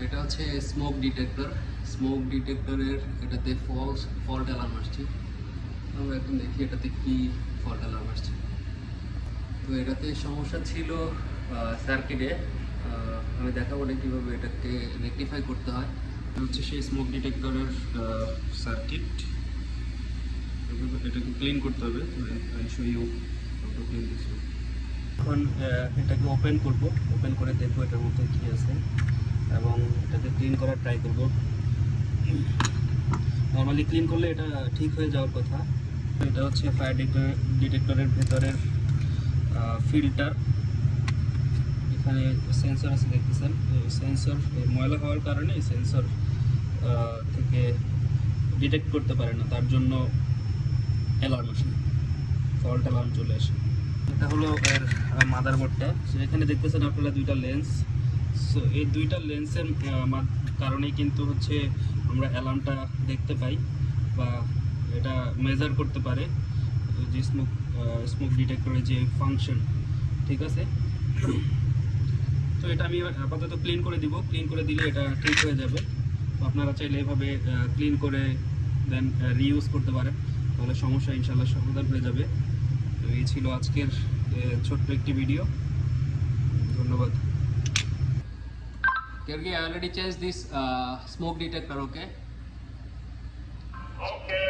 এটা হচ্ছে smoke detector. Smoke ডিটেক্টরের এটাতে ফল্ট অ্যালার্ম আসছে। আমরা এখন দেখি এটাতে কি ফল্ট অ্যালার্ম আসছে। তো এটাতে সমস্যা ছিল সার্কিটে। আমি দেখাবো না কীভাবে এটাকে রেকটিফাই করতে হয়। হচ্ছে সেই স্মোক ডিটেক্টরের সার্কিট, এটাকে ক্লিন করতে হবে। এখন এটাকে ওপেন করব, ওপেন করে দেখবো এটার মধ্যে কী আছে এবং এটাকে ক্লিন করার ট্রাই করব। নর্মালি ক্লিন করলে এটা ঠিক হয়ে যাওয়ার কথা। এটা হচ্ছে ফায়ার ডিটেক্টরের ভেতরের ফিল্টার। এখানে সেন্সর আছে দেখতেছেন, সেন্সর ময়লা হওয়ার কারণে সেন্সর থেকে ডিটেক্ট করতে পারে না, তার জন্য অ্যালার্ম আসে, ফল্ট অ্যালার্ম চলে আসে। এটা হলো এর মাদারবোর্ডটা। এখানে দেখতেছেন আপনারা দুইটা লেন্স। সো এই দুইটা লেন্সের কারণেই কিন্তু হচ্ছে আমরা অ্যালার্মটা দেখতে পাই বা এটা মেজার করতে পারে যে স্মোক ডিটেক্টরের যে ফাংশন। ঠিক আছে, তো এটা আমি আপাতত ক্লিন করে দিব। ক্লিন করে দিলে এটা ঠিক হয়ে যাবে। আপনারা চাইলে এভাবে ক্লিন করে দেন রিইউজ করতে পারেন, তাহলে সমস্যা ইনশাল্লাহ সমাধান হয়ে যাবে। তো এই ছিল আজকের ছোট্ট একটি ভিডিও। ধন্যবাদ। Kirgi, I already changed this smoke detector, okay? Okay.